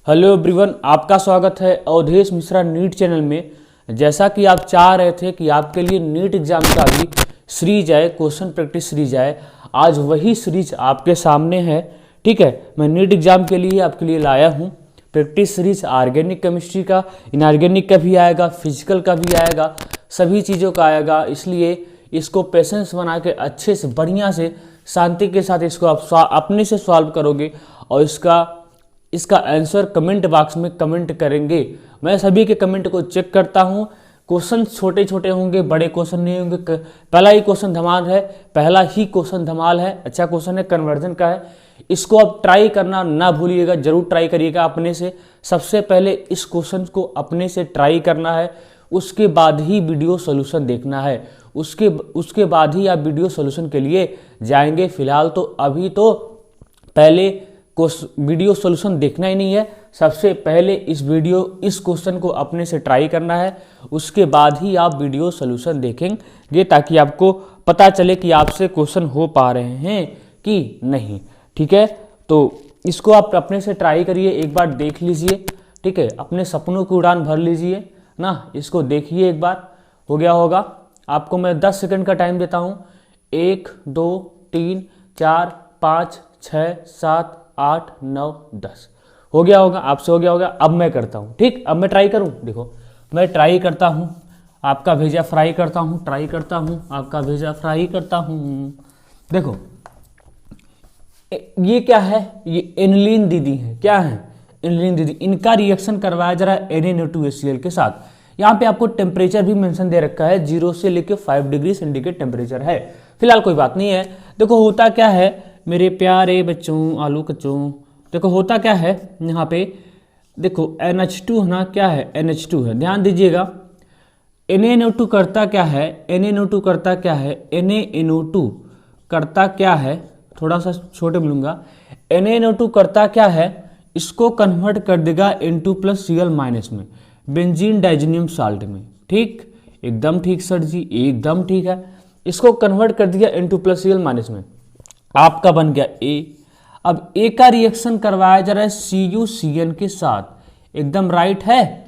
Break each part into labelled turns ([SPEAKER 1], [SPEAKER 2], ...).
[SPEAKER 1] Hello everyone, आपका स्वागत है अवधेश मिश्रा नीट चैनल में। जैसा कि आप चाह रहे थे कि आपके लिए नीट एग्जाम का भी सीरीज आए, क्वेश्चन प्रैक्टिस सीरीज आए, आज वही सीरीज आपके सामने है। ठीक है, मैं नीट एग्जाम के लिए आपके लिए लाया हूँ प्रैक्टिस सीरीज। ऑर्गेनिक केमिस्ट्री का, इनऑर्गेनिक का भी आएगा, फिजिकल का भी आएगा, सभी चीज़ों का आएगा। इसलिए इसको पेशेंस बना के अच्छे से बढ़िया से शांति के साथ इसको आप अपने से सॉल्व करोगे और इसका आंसर कमेंट बॉक्स में कमेंट करेंगे। मैं सभी के कमेंट को चेक करता हूँ। क्वेश्चन छोटे छोटे होंगे, बड़े क्वेश्चन नहीं होंगे। पहला ही क्वेश्चन धमाल है, अच्छा क्वेश्चन है, कन्वर्जन का है। इसको आप ट्राई करना ना भूलिएगा, जरूर ट्राई करिएगा अपने से। सबसे पहले इस क्वेश्चन को अपने से ट्राई करना है, उसके बाद ही वीडियो सोल्यूशन देखना है। उसके बाद ही आप वीडियो सोल्यूशन के लिए जाएंगे। फिलहाल तो अभी तो पहले वीडियो सॉल्यूशन देखना ही नहीं है। सबसे पहले इस क्वेश्चन को अपने से ट्राई करना है, उसके बाद ही आप वीडियो सॉल्यूशन देखेंगे, ताकि आपको पता चले कि आपसे क्वेश्चन हो पा रहे हैं कि नहीं। ठीक है, तो इसको आप अपने से ट्राई करिए, एक बार देख लीजिए। ठीक है, अपने सपनों की उड़ान भर लीजिए ना। इसको देखिए, एक बार हो गया होगा। आपको मैं 10 सेकंड का टाइम देता हूँ। 1 2 3 4 5 6 7 8 9 10 हो गया होगा, आपसे हो गया होगा। अब मैं करता हूँ। ठीक, अब मैं ट्राई करूँ। देखो, मैं ट्राई करता हूँ, आपका भेजा फ्राई करता हूँ, ट्राई करता हूँ, आपका भेजा फ्राई करता हूँ। देखो, ये क्या है? ये एनिलीन दीदी है। क्या है? एनिलीन दीदी। इनका रिएक्शन करवाया जा रहा है Na2HCl के साथ। यहाँ पे आपको टेम्परेचर भी मेंशन दे रखा है, 0 से लेके 5 डिग्री सेंटीग्रेड टेम्परेचर है। फिलहाल कोई बात नहीं है। देखो, होता क्या है मेरे प्यारे बच्चों, आलू कच्चों, देखो होता क्या है यहाँ पे। देखो NH2 है ना, क्या है? NH2 है। ध्यान दीजिएगा, NaNO2 करता क्या है? NaNO2 करता क्या है? NaNO2 करता क्या है? थोड़ा सा छोटे मिलूंगा। NaNO2 करता क्या है? इसको कन्वर्ट कर देगा N2+Cl- में, बेंजीन डाइजेनियम साल्ट में। ठीक, एकदम ठीक सर जी, एकदम ठीक है। इसको कन्वर्ट कर दिया N2+Cl- में, आपका बन गया A। अब A का रिएक्शन करवाया जा रहा है CuCN के साथ, एकदम राइट है।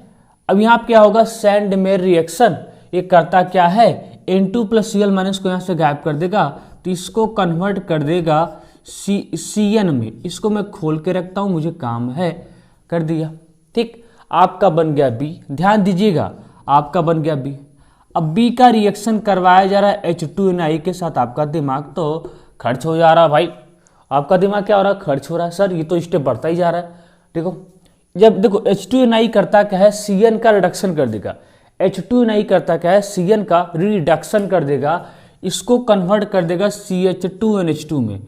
[SPEAKER 1] अब यहाँ क्या होगा? Sand mayor reaction. ये करता क्या है? N2+Cl- को यहाँ से गायब कर देगा, तो इसको कन्वर्ट कर देगा CN में। इसको मैं खोल के रखता हूँ, मुझे काम है, कर दिया। ठीक, आपका बन गया B। ध्यान दीजिएगा, आपका बन गया B। अब B का रिएक्शन करवाया जा रहा है H2Ni के साथ। आपका दिमाग तो खर्च हो जा रहा है भाई। आपका दिमाग क्या हो रहा है? खर्च हो रहा है सर, ये तो स्टेप बढ़ता ही जा रहा है। देखो, जब देखो H2Ni करता क्या है? CN का रिडक्शन कर देगा। H2Ni करता क्या है? CN का रिडक्शन कर देगा, इसको कन्वर्ट कर देगा CH2NH2 में।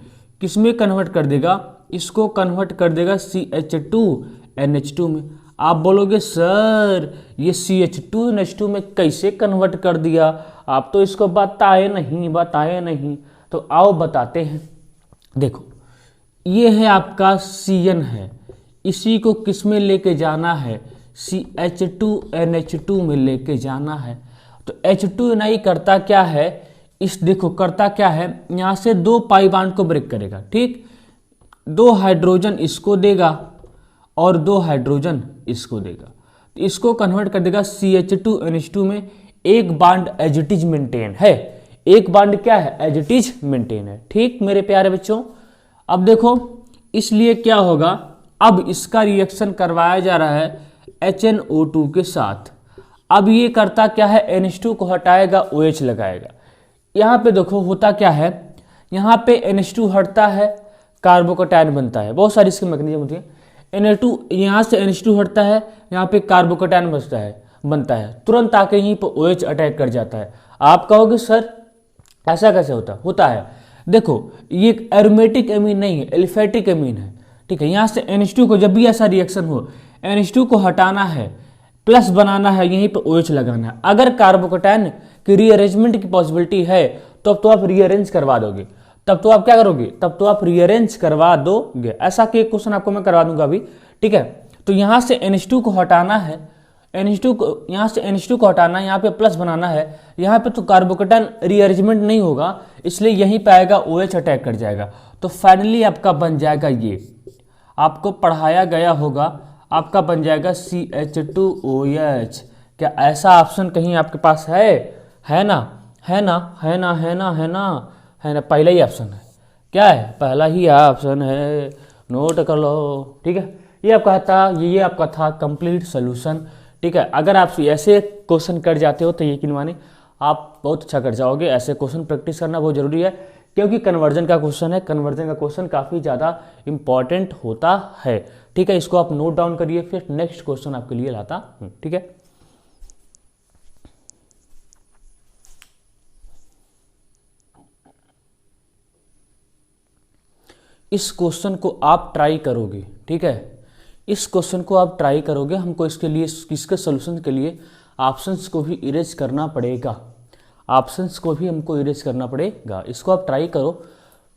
[SPEAKER 1] किस में कन्वर्ट कर देगा? इसको कन्वर्ट कर देगा CH2NH2 में। आप बोलोगे सर ये CH2NH2 में कैसे कन्वर्ट कर दिया? आप तो इसको बताए नहीं। तो आओ बताते हैं। देखो, ये है आपका CN है, इसी को किस में लेके जाना है? CH2NH2 में लेके जाना है। तो H2Ni करता क्या है? देखो करता क्या है, यहाँ से 2 पाई बॉन्ड को ब्रेक करेगा। ठीक, 2 हाइड्रोजन इसको देगा और 2 हाइड्रोजन इसको देगा, तो इसको कन्वर्ट कर देगा CH2NH2 में। एक bond as it is maintain है, एक बॉन्ड क्या है? एज इट इज मेंटेन है। ठीक मेरे प्यारे बच्चों, अब देखो, इसलिए क्या होगा? अब इसका रिएक्शन करवाया जा रहा है HNO2 के साथ। अब ये करता क्या है? NH2 को हटाएगा, OH लगाएगा। यहाँ पे देखो होता क्या है, यहाँ पे NH2 हटता है, कार्बोकैटायन बनता है। बहुत सारी इसकी मैकेनिज्म होती है। Na2 यहाँ से NH2 हटता है, यहाँ पे कार्बोकैटायन बनता है, तुरंत आके यहीं पर OH अटैक कर जाता है। आप कहोगे सर ऐसा कैसे होता है? देखो, ये एक एरोमेटिक एमीन नहीं है, एलिफेटिक एमीन है। ठीक है, यहाँ से NH2 को जब भी ऐसा रिएक्शन हो, NH2 को हटाना है, प्लस बनाना है, यहीं पे OH लगाना है। अगर कार्बोकैटायन की रीअरेंजमेंट की पॉसिबिलिटी है तो आप रीअरेंज करवा दोगे। तब तो आप क्या करोगे? तब तो आप रीअरेंज करवा दोगे। ऐसा कि एक क्वेश्चन आपको मैं करवा दूंगा अभी। ठीक है, तो यहाँ से NH2 को हटाना है, यहाँ से NH2 को हटाना है, यहाँ पे प्लस बनाना है। यहाँ पे तो कार्बोकैटायन रीअरेंजमेंट नहीं होगा, इसलिए यहीं पे आएगा, OH अटैक कर जाएगा। तो फाइनली आपका बन जाएगा ये, आपको पढ़ाया गया होगा, आपका बन जाएगा CH2OH। क्या ऐसा ऑप्शन कहीं आपके पास है? है ना, है ना, है ना, है ना, है ना, है ना, पहला ही ऑप्शन है। क्या है? पहला ही ऑप्शन है, नोट कर लो। ठीक है, ये आपका था, ये आपका था कंप्लीट सोल्यूशन। ठीक है, अगर आप ऐसे क्वेश्चन कर जाते हो तो यकीन माने आप बहुत अच्छा कर जाओगे। ऐसे क्वेश्चन प्रैक्टिस करना बहुत जरूरी है, क्योंकि कन्वर्जन का क्वेश्चन है, कन्वर्जन का क्वेश्चन काफ़ी ज़्यादा इंपॉर्टेंट होता है। ठीक है, इसको आप नोट डाउन करिए, फिर नेक्स्ट क्वेश्चन आपके लिए लाता हूं। ठीक है, इस क्वेश्चन को आप ट्राई करोगे। ठीक है, इस क्वेश्चन को आप ट्राई करोगे। हमको इसके लिए, इसके सोल्यूशन के लिए ऑप्शंस को भी इरेज करना पड़ेगा, ऑप्शंस को भी हमको इरेज करना पड़ेगा। इसको आप ट्राई करो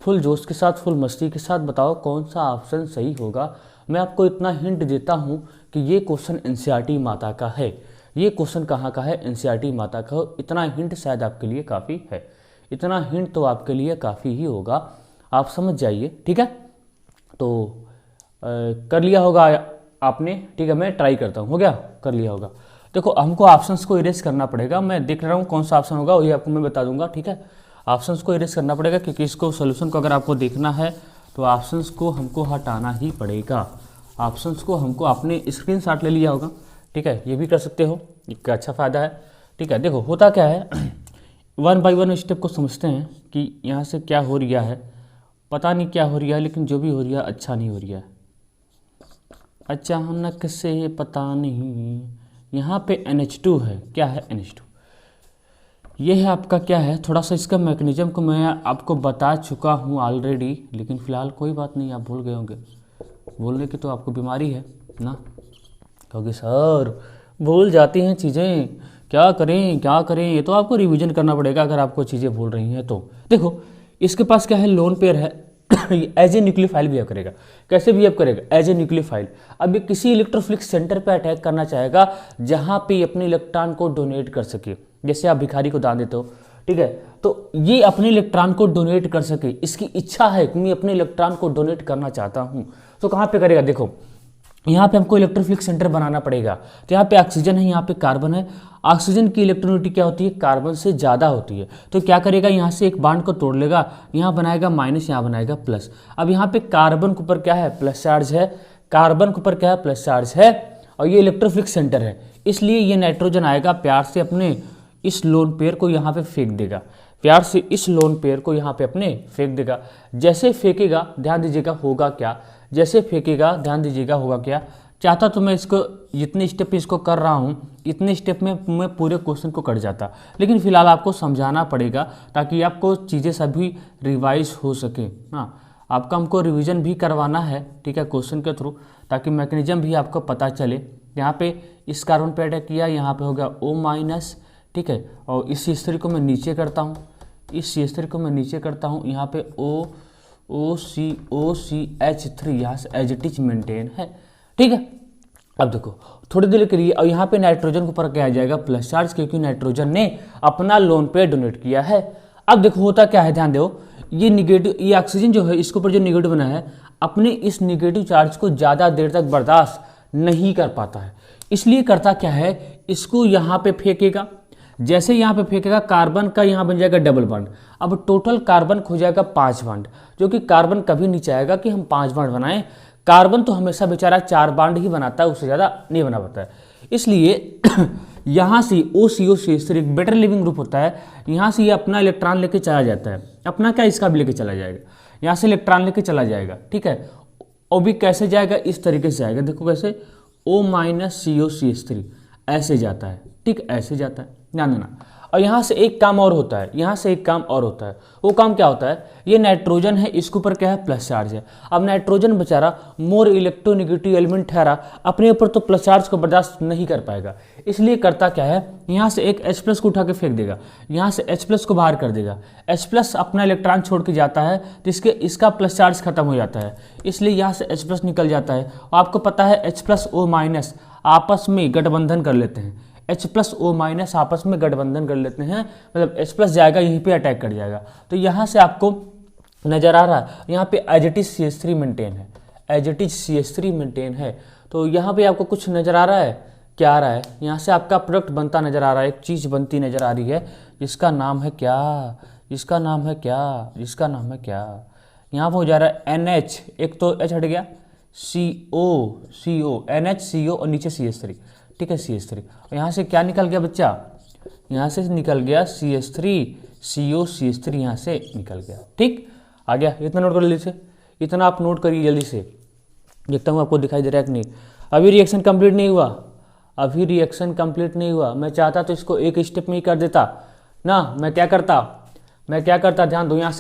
[SPEAKER 1] फुल जोश के साथ, फुल मस्ती के साथ, बताओ कौन सा ऑप्शन सही होगा। मैं आपको इतना हिंट देता हूं कि ये क्वेश्चन एनसीईआरटी माता का है। ये क्वेश्चन कहाँ का है? एनसीईआरटी माता का। इतना हिंट शायद आपके लिए काफ़ी है, इतना हिंट तो आपके लिए काफ़ी ही होगा, आप समझ जाइए। ठीक है, तो कर लिया होगा आपने। ठीक है, मैं ट्राई करता हूँ, हो गया? कर लिया होगा। देखो, हमको ऑप्शंस को इरेज करना पड़ेगा। मैं देख रहा हूँ कौन सा ऑप्शन होगा, वही आपको मैं बता दूंगा। ठीक है, ऑप्शंस को इरेज करना पड़ेगा, क्योंकि इसको सोल्यूशन को अगर आपको देखना है तो ऑप्शंस को हमको हटाना ही पड़ेगा। ऑप्शंस को हमको, आपने स्क्रीनशॉट ले लिया होगा। ठीक है, ये भी कर सकते हो, एक अच्छा फ़ायदा है। ठीक है, देखो होता क्या है, 1 बाय 1 स्टेप को समझते हैं कि यहाँ से क्या हो रहा है। पता नहीं क्या हो रहा है, लेकिन जो भी हो रहा है अच्छा नहीं हो रहा है, अचानक से पता नहीं। यहाँ पे NH2 है। क्या है? NH2। ये है आपका, क्या है, थोड़ा सा इसका मैकेनिज्म को मैं आपको बता चुका हूँ ऑलरेडी, लेकिन फ़िलहाल कोई बात नहीं, आप भूल गए होंगे। भूलने की तो आपको बीमारी है ना, क्योंकि सर भूल जाती हैं चीज़ें, क्या करें क्या करें। ये तो आपको रिवीजन करना पड़ेगा अगर आपको चीज़ें भूल रही हैं तो। देखो, इसके पास क्या है, लोन पेयर है, एज ए न्यूक्लियोफाइल बिहेव करेगा। कैसे बिहेव करेगा? As a nucleophile. अब ये किसी इलेक्ट्रोफिलिक सेंटर पे अटैक करना चाहेगा जहां पे अपने इलेक्ट्रॉन को डोनेट कर सके। जैसे आप भिखारी को दान देते हो, ठीक है, तो ये अपने इलेक्ट्रॉन को डोनेट कर सके, इसकी इच्छा है कि मैं अपने इलेक्ट्रॉन को डोनेट करना चाहता हूं। तो कहां पे करेगा? देखो, यहाँ पे हमको इलेक्ट्रोफिलिक सेंटर बनाना पड़ेगा। तो यहाँ पे ऑक्सीजन है, यहाँ पे कार्बन है। ऑक्सीजन की इलेक्ट्रॉनिटी क्या होती है? कार्बन से ज़्यादा होती है। तो क्या करेगा? यहाँ से एक बॉन्ड को तोड़ लेगा, यहाँ बनाएगा माइनस, यहाँ बनाएगा प्लस। अब यहाँ पे कार्बन के ऊपर क्या है? प्लस चार्ज है। कार्बन के ऊपर क्या है? प्लस चार्ज है, और ये इलेक्ट्रोफिलिक सेंटर है, इसलिए ये नाइट्रोजन आएगा, प्यार से अपने इस लोन पेयर को यहाँ पे फेंक देगा। प्यार से इस लोन पेयर को यहाँ पे अपने फेंक देगा। जैसे फेंकेगा, ध्यान दीजिएगा होगा क्या, जैसे फेंकेगा ध्यान दीजिएगा होगा क्या। चाहता तो मैं इसको जितने स्टेप इसको कर रहा हूँ, इतने स्टेप में मैं पूरे क्वेश्चन को कर जाता, लेकिन फिलहाल आपको समझाना पड़ेगा ताकि आपको चीज़ें सभी रिवाइज हो सके। हाँ, आपका हमको रिवीजन भी करवाना है, ठीक है, क्वेश्चन के थ्रू, ताकि मैकेनिज्म भी आपको पता चले। यहाँ पे इस कार्बन पे अटैक किया, यहाँ पे हो गया O-, ठीक है, और इस C3 को मैं नीचे करता हूँ, इस C3 को मैं नीचे करता हूँ, यहाँ पे OCH3 यहाँ से एज इट इज मेंटेन है। ठीक है, अब देखो थोड़ी देर के लिए, और यहाँ पे नाइट्रोजन के ऊपर क्या आ जाएगा? प्लस चार्ज, क्योंकि नाइट्रोजन ने अपना लोन पे डोनेट किया है। अब देखो होता क्या है, ध्यान दो, ये निगेटिव, ये ऑक्सीजन जो है इसके ऊपर जो निगेटिव बना है, अपने इस निगेटिव चार्ज को ज़्यादा देर तक बर्दाश्त नहीं कर पाता है, इसलिए करता क्या है, इसको यहाँ पे फेंकेगा। जैसे यहाँ पे फेंकेगा, कार्बन का यहाँ बन जाएगा डबल बॉन्ड। अब टोटल कार्बन हो जाएगा 5 बॉन्ड, जो कि कार्बन कभी नहीं चाहेगा कि हम 5 बॉन्ड बनाएं। कार्बन तो हमेशा बेचारा 4 बॉन्ड ही बनाता है, उससे ज़्यादा नहीं बना पाता है। इसलिए यहाँ से OCO एक बेटर लिविंग ग्रुप होता है, यहाँ से ये अपना इलेक्ट्रॉन लेके चला जाता है। अपना क्या, इसका भी लेके चला जाएगा, यहाँ से इलेक्ट्रॉन लेके चला जाएगा। ठीक है, और भी कैसे जाएगा? इस तरीके से जाएगा, देखो कैसे, O-COCH3 ऐसे जाता है। ठीक, ऐसे जाता है, ध्यान देना। और यहाँ से एक काम और होता है, यहाँ से एक काम और होता है। वो काम क्या होता है? ये नाइट्रोजन है, इसके ऊपर क्या है? प्लस चार्ज है। अब नाइट्रोजन बेचारा मोर इलेक्ट्रोनेगेटिव एलिमेंट ठहरा, अपने ऊपर तो प्लस चार्ज को बर्दाश्त नहीं कर पाएगा, इसलिए करता क्या है, यहाँ से एक H+ को उठा के फेंक देगा, यहाँ से H+ को बाहर कर देगा। H+ अपना इलेक्ट्रॉन छोड़ के जाता है, जिसके इसका प्लस चार्ज खत्म हो जाता है, इसलिए यहाँ से H+ निकल जाता है। और आपको पता है H+ O- आपस में गठबंधन कर लेते हैं, H+ O- आपस में गठबंधन कर लेते हैं, मतलब H+ जाएगा यहीं पे अटैक कर जाएगा। तो यहाँ से आपको नजर आ रहा है, यहाँ पे as it is CH3 maintain है, as it is CH3 maintain है। तो यहाँ पे आपको कुछ नज़र आ रहा है, क्या आ रहा है, यहाँ से आपका प्रोडक्ट बनता नज़र आ रहा है, एक चीज़ बनती नज़र आ रही है जिसका नाम है क्या, जिसका नाम है क्या, जिसका नाम है क्या। यहाँ पर हो जा रहा है NH, एक तो H हट गया, CO NH CO और नीचे CH3, ठीक है CH3। और यहाँ से क्या निकल गया बच्चा, यहाँ से निकल गया CH3 CO CH3 यहाँ से निकल गया, ठीक। आ गया, इतना नोट कर जल्दी से, इतना आप नोट करिए जल्दी से, देखता हूँ आपको दिखाई दे रहा है कि नहीं। अभी रिएक्शन कंप्लीट नहीं हुआ, अभी रिएक्शन कंप्लीट नहीं हुआ। मैं चाहता तो इसको एक स्टेप में ही कर देता ना, मैं क्या करता, ध्यान दो, यहाँ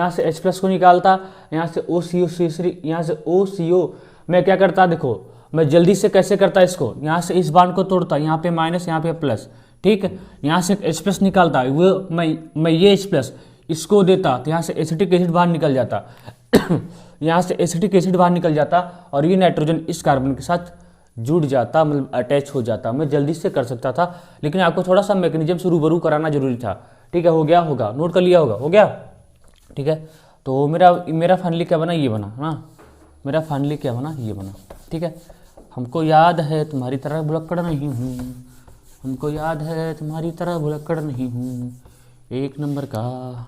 [SPEAKER 1] से H प्लस को निकालता, यहाँ से OCO CH3, यहाँ से OCO, मैं क्या करता देखो, मैं जल्दी से कैसे करता इसको, यहाँ से इस बांड को तोड़ता, यहाँ पे माइनस यहाँ पे प्लस, ठीक है। यहाँ से H प्लस निकालता, वो मैं ये H प्लस इसको देता, तो यहाँ से एसिटिक एसिड बाहर निकल जाता यहाँ से एसिटिक एसिड बाहर निकल जाता और ये नाइट्रोजन इस कार्बन के साथ जुड़ जाता, मतलब अटैच हो जाता। मैं जल्दी से कर सकता था, लेकिन आपको थोड़ा सा मैकेनिज्म से रूबरू कराना जरूरी था, ठीक है। हो गया होगा, नोट कर लिया होगा, हो गया, ठीक है। तो मेरा फाइनली क्या बना, ये बना ना, मेरा फाइनली क्या बना, ये बना, ठीक है। हमको याद है तुम्हारी तरह भुलक्कड़ नहीं हूँ, हमको याद है तुम्हारी तरह भुलक्कड़ नहीं हूँ, एक नंबर का।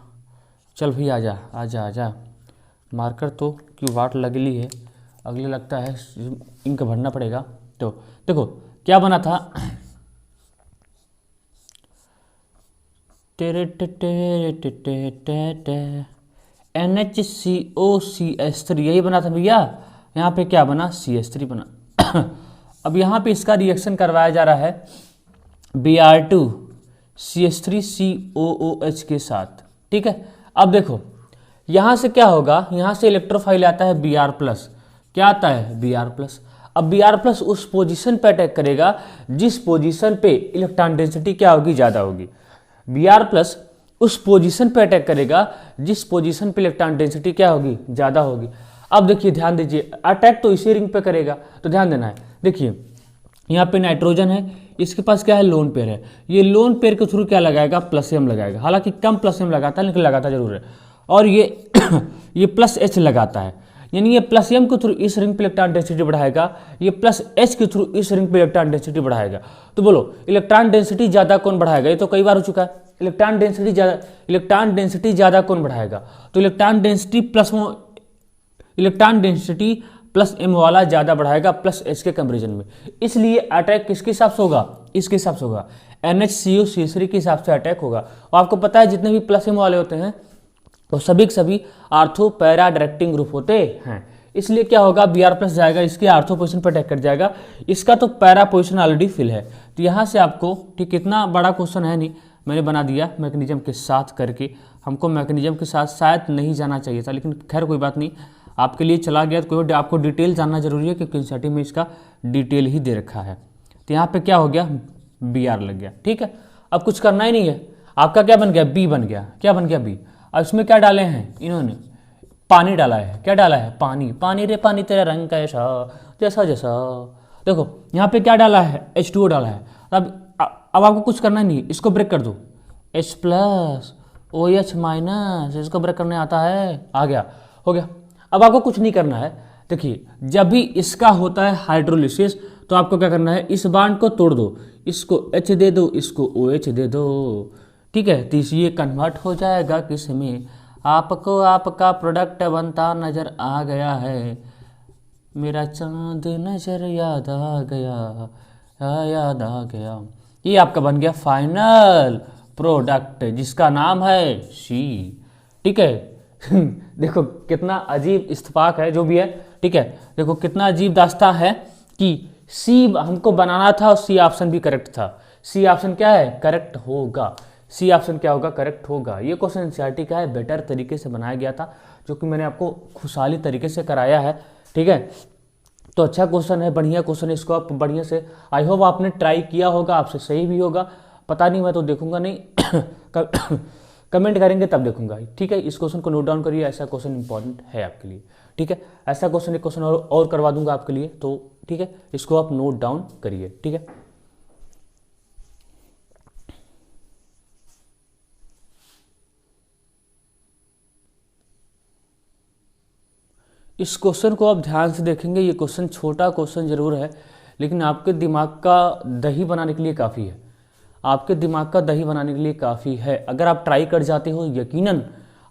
[SPEAKER 1] चल भाई आजा आजा आजा, मार्कर तो की वाट लगली है, अगले लगता है इंक भरना पड़ेगा। तो देखो क्या बना था, NHCOCH3 यही बना था भैया। यहाँ पे क्या बना, CH3 बना अब यहाँ पे इसका रिएक्शन करवाया जा रहा है Br2 CH3COOH के साथ, ठीक है। अब देखो यहाँ से क्या होगा, यहाँ से इलेक्ट्रोफाइल आता है Br+, क्या आता है Br+। अब Br+ उस पोजीशन पे अटैक करेगा जिस पोजीशन पे इलेक्ट्रॉन डेंसिटी क्या होगी, ज़्यादा होगी। Br+ उस पोजीशन पे अटैक करेगा जिस पोजीशन पे इलेक्ट्रॉन डेंसिटी क्या होगी, ज़्यादा होगी। अब देखिए ध्यान दीजिए, अटैक तो इसी रिंग पे करेगा, तो ध्यान देना है। देखिए यहाँ पे नाइट्रोजन है, इसके पास क्या है, लोन पेयर है, ये लोन पेयर के थ्रू क्या लगाएगा, प्लस M लगाएगा, हालांकि कम प्लस M लगाता है लेकिन लगाता जरूर है। और ये ये +H लगाता है, यानी ये +M के थ्रू इस रिंग पे इलेक्ट्रॉन डेंसिटी बढ़ाएगा, ये +H के थ्रू इस रिंग पे इलेक्ट्रॉन डेंसिटी बढ़ाएगा। तो बोलो इलेक्ट्रॉन डेंसिटी ज़्यादा कौन बढ़ाएगा, ये तो कई बार हो चुका है। इलेक्ट्रॉन डेंसिटी ज़्यादा कौन बढ़ाएगा, तो इलेक्ट्रॉन डेंसिटी प्लस M वाला ज़्यादा बढ़ाएगा +H के कंपेरिजन में। इसलिए अटैक किसके हिसाब से होगा, इसके हिसाब से होगा, NHCOCH3 के हिसाब से अटैक होगा। और आपको पता है जितने भी +M वाले होते हैं तो सभी के सभी आर्थो पैरा डायरेक्टिंग ग्रुप होते हैं। इसलिए क्या होगा, Br+ जाएगा, इसके आर्थो पोजिशन पर अटैक कर जाएगा, इसका तो पैरा पोजिशन ऑलरेडी फिल है। तो यहाँ से आपको, ठीक, इतना बड़ा क्वेश्चन है नहीं, मैंने बना दिया मैकेनिज्म के साथ करके। हमको मैकेनिज्म के साथ शायद नहीं जाना चाहिए था, लेकिन खैर कोई बात नहीं, आपके लिए चला गया। तो कोई आपको डिटेल जानना जरूरी है क्योंकि एनसीईआरटी में इसका डिटेल ही दे रखा है। तो यहाँ पे क्या हो गया, Br लग गया, ठीक है। अब कुछ करना ही नहीं है, आपका क्या बन गया, B बन गया, क्या बन गया, B। अब इसमें क्या डाले हैं इन्होंने, पानी डाला है, क्या डाला है, पानी, पानी रे पानी तेरा रंग कैसा जैसा जैसा। देखो यहाँ पे क्या डाला है, H2O डाला है। अब आपको कुछ करना नहीं, इसको ब्रेक कर दो, H+ OH-, इसको ब्रेक करने आता है, आ गया, हो गया। अब आपको कुछ नहीं करना है। देखिए जब भी इसका होता है हाइड्रोलिसिस तो आपको क्या करना है, इस बांड को तोड़ दो, इसको H दे दो, इसको OH दे दो, ठीक है। तो ये कन्वर्ट हो जाएगा किस में, आपको आपका प्रोडक्ट बनता नजर आ गया है, मेरा चांद नजर याद आ गया, याद आ गया। ये आपका बन गया फाइनल प्रोडक्ट जिसका नाम है C, ठीक है देखो कितना अजीब इत्तेफाक है जो भी है, ठीक है। देखो कितना अजीब दास्तां है कि C हमको बनाना था और C ऑप्शन भी करेक्ट था। C ऑप्शन क्या है, करेक्ट होगा, C ऑप्शन क्या होगा, करेक्ट होगा। ये क्वेश्चन एनसीईआरटी का है, बेटर तरीके से बनाया गया था, जो कि मैंने आपको खुशहाली तरीके से कराया है, ठीक है। तो अच्छा क्वेश्चन है, बढ़िया क्वेश्चन है, इसको आप बढ़िया से, आई होप आपने ट्राई किया होगा, आपसे सही भी होगा, पता नहीं, मैं तो देखूंगा नहीं कमेंट करेंगे तब देखूंगा, ठीक है। इस क्वेश्चन को नोट डाउन करिए, ऐसा क्वेश्चन इंपॉर्टेंट है आपके लिए, ठीक है। ऐसा क्वेश्चन एक क्वेश्चन और करवा दूंगा आपके लिए, तो ठीक है, इसको आप नोट डाउन करिए, ठीक है। इस क्वेश्चन को आप ध्यान से देखेंगे, ये क्वेश्चन छोटा क्वेश्चन जरूर है, लेकिन आपके दिमाग का दही बनाने के लिए काफ़ी है। आपके दिमाग का दही बनाने के लिए काफ़ी है। अगर आप ट्राई कर जाते हो, यकीनन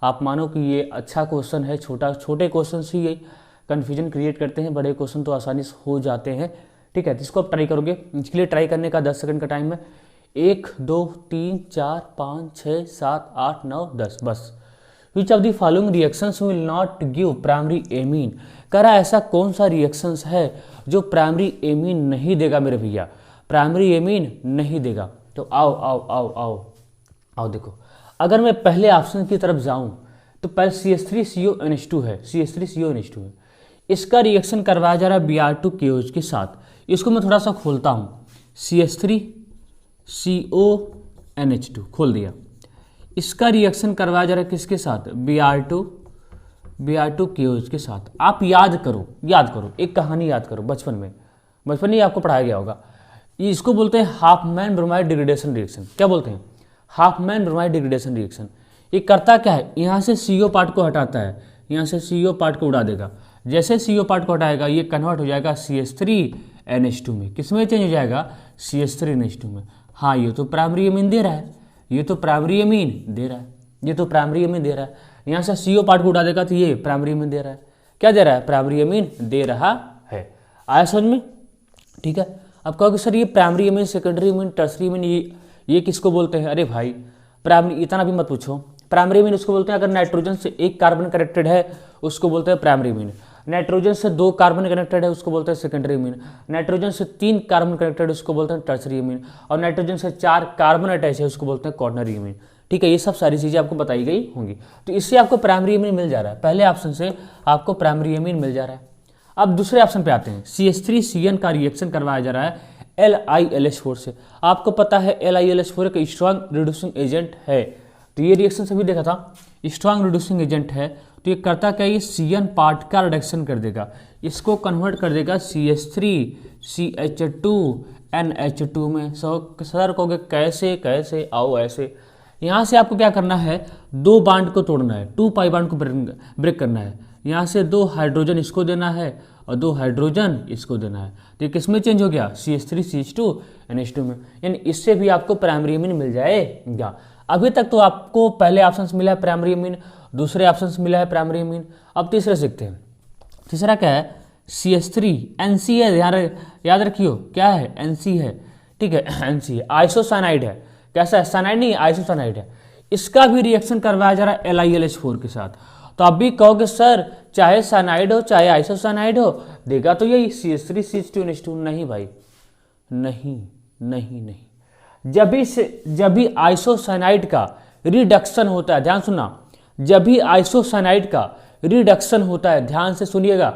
[SPEAKER 1] आप मानो कि ये अच्छा क्वेश्चन है। छोटे क्वेश्चन से ये कन्फ्यूजन क्रिएट करते हैं, बड़े क्वेश्चन तो आसानी से हो जाते हैं। ठीक है, तो इसको आप ट्राई करोगे। इसके लिए ट्राई करने का 10 सेकंड का टाइम है। 1 2 3 4 5 6 7 8 9 10 बस। Which of the following reactions will not give primary amine. कह रहा है ऐसा कौन सा रिएक्शंस है जो प्राइमरी एमीन नहीं देगा मेरे भैया, प्राइमरी एमीन नहीं देगा। तो आओ आओ आओ आओ आओ देखो, अगर मैं पहले ऑप्शन की तरफ जाऊं तो पहले CH3CONH2 है, CH3CONH2 है। इसका रिएक्शन करवाया जा रहा है Br2KOH के साथ। इसको मैं थोड़ा सा खोलता हूँ, CH3CONH2 खोल दिया। इसका रिएक्शन करवाया जा रहा है किसके साथ, Br2KOH के साथ। आप याद करो एक कहानी याद करो, बचपन में ही आपको पढ़ाया गया होगा। इसको बोलते हैं हाफमैन ब्रोमाइड डिग्रेडेशन रिएक्शन। क्या बोलते हैं, हाफमैन ब्रोमाइड डिग्रेडेशन रिएक्शन। ये करता क्या है, यहाँ से CO पार्ट को हटाता है, यहाँ से CO पार्ट को उड़ा देगा। जैसे CO पार्ट को हटाएगा ये कन्वर्ट हो जाएगा CH3NH2 में। किस में चेंज हो जाएगा, CH3NH2 में। हाँ, ये तो प्राइमरी एमीन दे रहा है, ये तो प्राइमरी एमीन दे रहा है, ये तो प्राइमरी एमीन दे रहा है। यहाँ से CO पार्ट को उड़ा देगा तो ये प्राइमरी एमीन दे रहा है। क्या दे रहा है, प्राइमरी एमीन दे रहा है। आया समझ में। ठीक है, अब कहोगे सर ये primary amine, secondary amine, tertiary amine ये किसको बोलते हैं। अरे भाई प्राइमरी इतना भी मत पूछो। प्राइमरी एमीन उसको बोलते हैं अगर नाइट्रोजन से 1 कार्बन कनेक्टेड है उसको बोलते हैं प्राइमरी एमीन। नाइट्रोजन से 2 कार्बन कनेक्टेड है उसको बोलते हैं सेकेंडरी एमीन। नाइट्रोजन से 3 कार्बन कनेक्टेड उसको बोलते हैं टर्सरी एमीन। और नाइट्रोजन से 4 कार्बन अटैच है उसको बोलते हैं क्वाटरनरी एमीन। ठीक है, ये सब सारी चीज़ें आपको बताई गई होंगी। तो इससे आपको प्राइमरी एमीन मिल जा रहा है, पहले ऑप्शन से आपको प्राइमरी एमीन मिल जा रहा है। अब दूसरे ऑप्शन पे आते हैं। CH3CN का रिएक्शन करवाया जा रहा है LiLH4 से। आपको पता है LiLH4 एक स्ट्रॉन्ग रिड्यूसिंग एजेंट है, तो ये रिएक्शन सभी देखा था, स्ट्रॉन्ग रिड्यूसिंग एजेंट है। तो ये करता क्या, ये CN पार्ट का रिडक्शन कर देगा, इसको कन्वर्ट कर देगा CH3CH2NH2 में। सर कहोगे कैसे, आओ ऐसे। यहाँ से आपको क्या करना है, 2 बांड को तोड़ना है, 2 पाई बांड को ब्रेक करना है। यहाँ से 2 हाइड्रोजन इसको देना है और 2 हाइड्रोजन इसको देना है। तो ये किस में चेंज हो गया, CH3CH2NH2 में। यानी इससे भी आपको प्राइमरी एमीन मिल जाएगा। अभी तक तो आपको पहले ऑप्शन मिला है प्राइमरी एमीन, दूसरे ऑप्शन मिला है प्राइमरी एमीन। अब तीसरे सीखते हैं। तीसरा क्या है, CH3NC है, याद रखियो क्या है, NC है। ठीक है, NC है, आइसोसाइनाइड है। कैसा है, साइनाइड नहीं, आइसोसाइनाइड है। इसका भी रिएक्शन करवाया जा रहा है LiLH4 के साथ। तो आप भी कहोगे सर चाहे साइनाइड हो चाहे आइसोसाइनाइड हो देगा तो यही CH3CH2NH2। नहीं भाई, नहीं। जब भी आइसोसाइनाइड का रिडक्शन होता है, ध्यान सुनना, जब भी आइसोसाइनाइड का रिडक्शन होता है, ध्यान से सुनिएगा,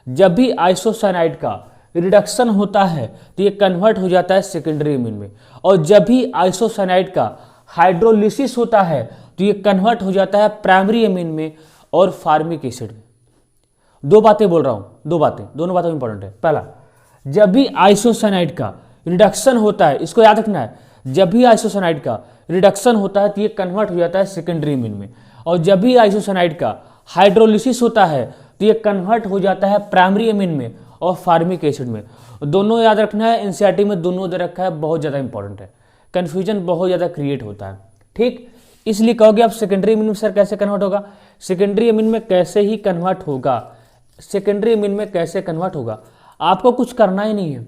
[SPEAKER 1] जब भी आइसोसाइनाइड का रिडक्शन होता है तो ये कन्वर्ट हो जाता है सेकेंडरी एमीन में। और जब भी आइसोसाइनाइड का हाइड्रोलिसिस होता है तो ये कन्वर्ट हो जाता है प्राइमरी एमीन में और फार्मिक एसिड में। 2 बातें बोल रहा हूं, 2 बातें, दोनों बातें इंपॉर्टेंट है। पहला, जब भी आइसोसाइनाइड का रिडक्शन होता है, इसको याद रखना है, जब भी आइसोसाइनाइड का रिडक्शन होता है तो ये कन्वर्ट हो जाता है सेकेंडरी एमीन में। और जब भी आइसोसाइनाइड का हाइड्रोलिसिस होता है तो ये कन्वर्ट हो जाता है प्राइमरी एमीन में और फार्मिक एसिड में। दोनों याद रखना है, एनसीईआरटी में दोनों दे रखा है, बहुत ज़्यादा इंपॉर्टेंट है, कन्फ्यूजन बहुत ज़्यादा क्रिएट होता है। ठीक, इसलिए कहोगे आप सेकेंडरी एमीन में सर कैसे कन्वर्ट होगा, सेकेंडरी एमीन में कैसे ही कन्वर्ट होगा, सेकेंडरी एमीन में कैसे कन्वर्ट होगा, आपको कुछ करना ही नहीं है।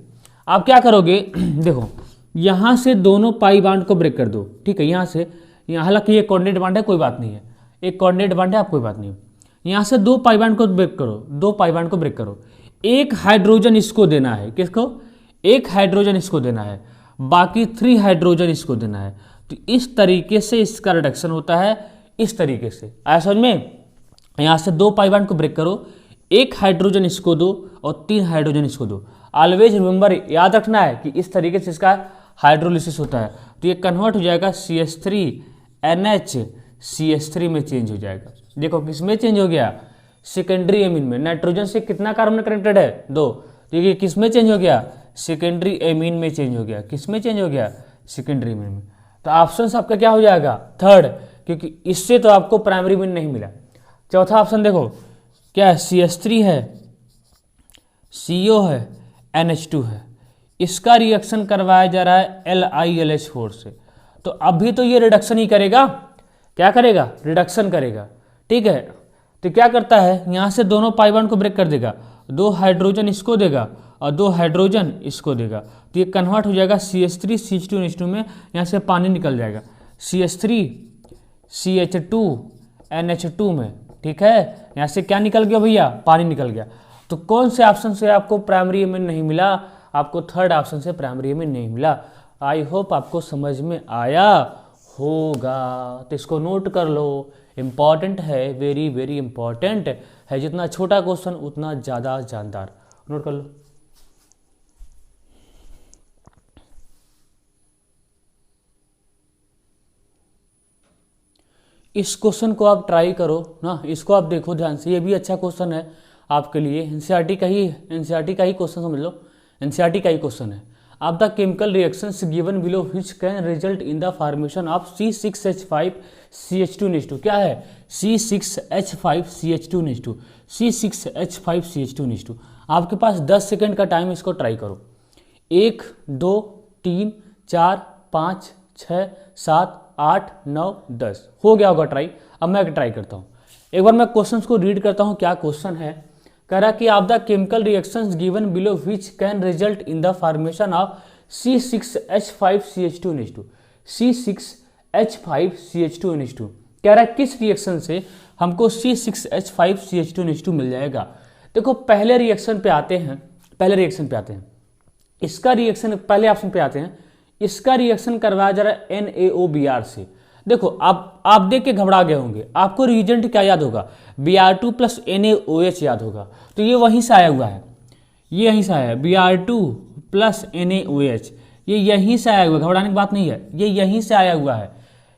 [SPEAKER 1] आप क्या करोगे देखो, यहाँ से दोनों पाई बांड को ब्रेक कर दो। ठीक है, यहाँ से यहाँ, हालांकि ये कोऑर्डिनेट बांड है, कोई बात नहीं है, एक कोऑर्डिनेट बांड है, आप कोई बात नहीं। यहाँ से 2 पाई बांड को ब्रेक करो, 2 पाई बांड को ब्रेक करो। 1 हाइड्रोजन इसको देना है, किसको, 1 हाइड्रोजन इसको देना है, बाकी 3 हाइड्रोजन इसको देना है। तो इस तरीके से इसका रिडक्शन होता है, इस तरीके से। आया समझ में। यहाँ से 2 पाई बांड को ब्रेक करो, 1 हाइड्रोजन इसको दो और 3 हाइड्रोजन इसको दो। ऑलवेज रिमेंबर, याद रखना है कि इस तरीके से इसका हाइड्रोलिसिस होता है। तो ये कन्वर्ट हो जाएगा CH3NH CH3 में चेंज हो जाएगा। देखो किस में चेंज हो गया, सेकेंडरी एमीन में। नाइट्रोजन से कितना कार्बन कनेक्टेड है, 2, तो ये किस में चेंज हो गया, सेकेंडरी एमीन में चेंज हो गया। किस में चेंज हो गया, सेकेंडरी एमीन में। तो ऑप्शन आपका क्या हो जाएगा, 3rd, क्योंकि इससे तो आपको प्राइमरी एमीन नहीं मिला। चौथा ऑप्शन देखो, क्या है, CH3 है, CO है, NH2 है। इसका रिएक्शन करवाया जा रहा है LiLH4 से। तो अभी तो ये रिडक्शन ही करेगा, क्या करेगा, रिडक्शन करेगा, ठीक है। तो क्या करता है, यहाँ से दोनों पाई बॉन्ड को ब्रेक कर देगा, 2 हाइड्रोजन इसको देगा और 2 हाइड्रोजन इसको देगा। तो ये कन्वर्ट हो जाएगा CH3 CH2NH2 में, यहाँ से पानी निकल जाएगा CH3 CH2 NH2 में, ठीक है। यहाँ से क्या निकल गया भैया, पानी निकल गया। तो कौन से ऑप्शन से आपको प्राइमरी एमिन नहीं मिला, आपको थर्ड ऑप्शन से प्राइमरी एमिन नहीं मिला। आई होप आपको समझ में आया होगा, तो इसको नोट कर लो, इम्पॉर्टेंट है, वेरी वेरी इंपॉर्टेंट है। जितना छोटा क्वेश्चन उतना ज़्यादा जानदार, नोट कर लो। इस क्वेश्चन को आप ट्राई करो ना, इसको आप देखो ध्यान से, ये भी अच्छा क्वेश्चन है आपके लिए। एनसीईआरटी का ही क्वेश्चन समझ लो, एनसीईआरटी का ही क्वेश्चन है। आप the chemical reactions given below which can result in the formation of C6H5CH2NH2। क्या है, C6H5CH2NH2, C6H5CH2NH2। आपके पास 10 सेकेंड का टाइम, इसको ट्राई करो। 1 2 3 4 5 6 7 8 9 10 हो गया होगा ट्राई। अब मैं ट्राई करता हूँ, एक बार मैं क्वेश्चंस को रीड करता हूँ। क्या क्वेश्चन है, कह रहा कि आप the chemical reactions given below which can result in the formation of C6H5CH2NH2, C6H5CH2NH2। कह रहा है किस रिएक्शन से हमको C6H5CH2NH2 मिल जाएगा। देखो पहले रिएक्शन पे आते हैं, इसका रिएक्शन पहले ऑप्शन पे आते हैं। इसका रिएक्शन करवाया जा रहा है NaOBr से। देखो आप देख के घबरा गए होंगे, आपको रिएजेंट क्या याद होगा, Br2 प्लस NaOH याद होगा। तो ये वहीं से आया हुआ है, ये यहीं से आया है, Br2 प्लस NaOH, ये यहीं से आया हुआ है, घबराने की बात नहीं है, ये यहीं से आया हुआ है,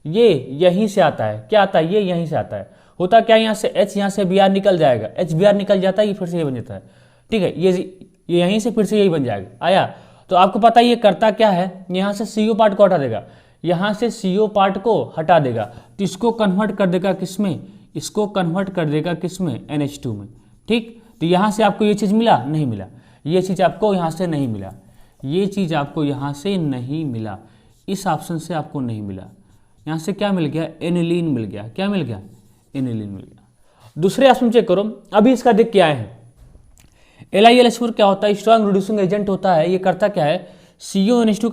[SPEAKER 1] ये यहीं से आता है। क्या आता है, ये यहीं से आता है। होता क्या, यहाँ से H, यहाँ से Br निकल जाएगा, HBr निकल जाता है, ये फिर से ये बन जाता है, ठीक है। ये यहीं से फिर से यही बन जाएगा, आया। तो आपको पता है ये करता क्या है, यहाँ से CO पार्ट को हटा देगा, यहाँ से CO पार्ट को हटा देगा, तो इसको कन्वर्ट कर देगा किसमें, इसको कन्वर्ट कर देगा किसमें, NH2 में, ठीक। तो यहाँ से आपको ये चीज़ मिला, नहीं मिला, ये चीज़ आपको यहाँ से नहीं मिला, ये चीज़ आपको यहाँ से नहीं मिला, इस ऑप्शन से आपको नहीं मिला। यहाँ से क्या मिल गया, एनिलीन मिल गया। क्या मिल गया, एनिलीन मिल गया। दूसरे ऑप्शन चेक करो, अभी इसका देख के आए हैं। LiLH4 क्या होता है, स्ट्रॉन्ग रिड्यूसिंग एजेंट होता है। ये करता क्या है, CONH2